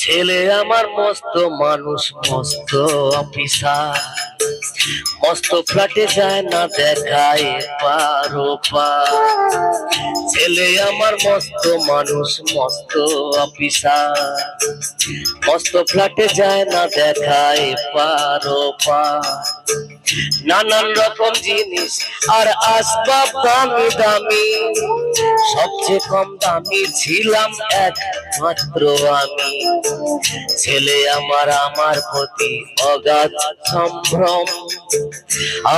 ছেলে আমার মস্ত মানুষ, মস্ত অফিসার, মস্ত ফ্ল্যাটে যায় না দেখায় পারো পার। ছেলে আমার মস্ত মানুষ, মস্ত অফিসার, মস্ত ফ্ল্যাটে যায় না দেখায় পারো পার। নানান রকম জিনিস আর আসবাব দামি দামি, সবচেয়ে কম দামি ছিলাম একমাত্র আমি। ছেলে আমার আমার প্রতি অগাধ সম্ভ্রম,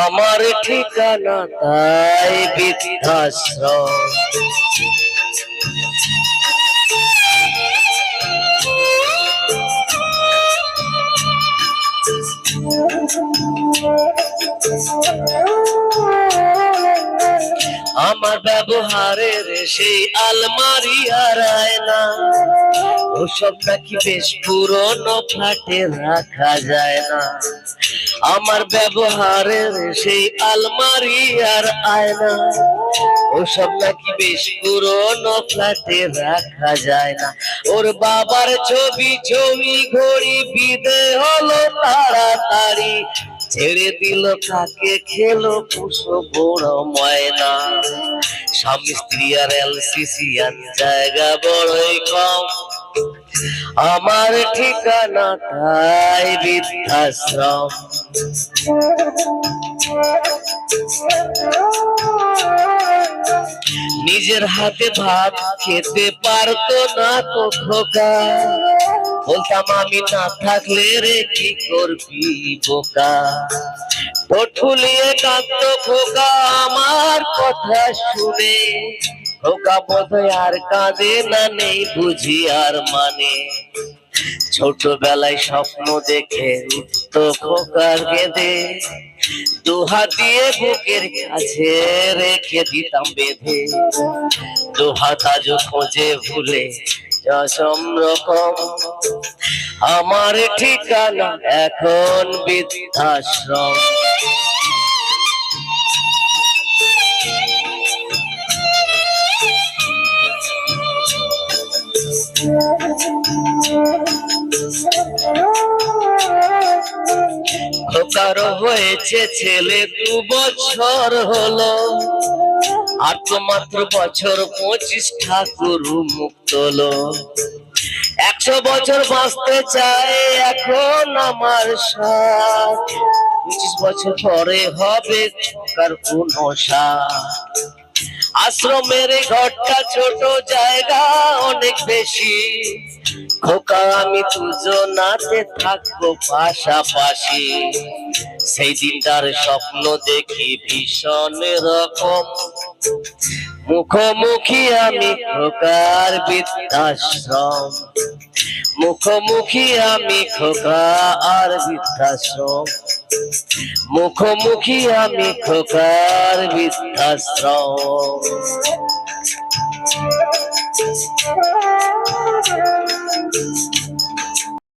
আমার ঠিকানা তাই বৃদ্ধাশ্রম। আমার ব্যবহারের সেই আলমারি আর আয়না, ওসব নাকি বেশ পুরনো ফ্ল্যাটে রাখা যায় না। আমার ব্যবহারের সেই আলমারি আর আয়না, ওসব নাকি বেশ পুরনো ফ্ল্যাটে রাখা যায় না। ওর বাবার ছবি ছবি ঘড়ি বিদে হলো তাড়াতাড়ি, ছেড়ে দিল কাকে খেলো পুষো বড় ময়না। স্বামী স্ত্রী আর এলসিসি আর জায়গা বড়ই কম, আমার ঠিকানা তাই বৃদ্ধাশ্রম। নিজের হাতে ভাত খেতে পারতো না তো খোকা, বলতাম আমি না থাকলে রে কি করবি বোকা। ঠুলিয়ে কাঁদতো খোকা আমার কথা শুনে, খোকা বোধহয় আর কাঁদে না, নেই বুঝি আর মানে। ছোটবেলায় স্বপ্ন দেখে উঠতো খোকার কেঁদে, দুহাত দিয়ে বুকের কাছে রেখে দিতাম বেঁধে। দুহাত আজও খোঁজে ভুলে যশম রকম, আমার ঠিকানা এখন বৃদ্ধাশ্রম। খোকার হয়েছে ছেলে 2 বছর হলো, আর তো মাত্র বছর 25 ঠাকুর মুক্তলো। 100 বছর বাঁচতে চায় এখন আমার সাথ, 25 বছর পরে হবে খোকার 59। আশ্রমের ঘরটা ছোট, জায়গা অনেক বেশি, খোকা আমি দুজনাতে থাকবো পাশাপাশি। সেই দিনটার স্বপ্ন দেখি ভীষণ রকম, মুখোমুখি আমি খোকার বৃদ্ধাশ্রম। মুখোমুখি আমি খোকা আর বৃদ্ধাশ্রম, মুখোমুখি আমি খোকার বৃদ্ধাশ্রম।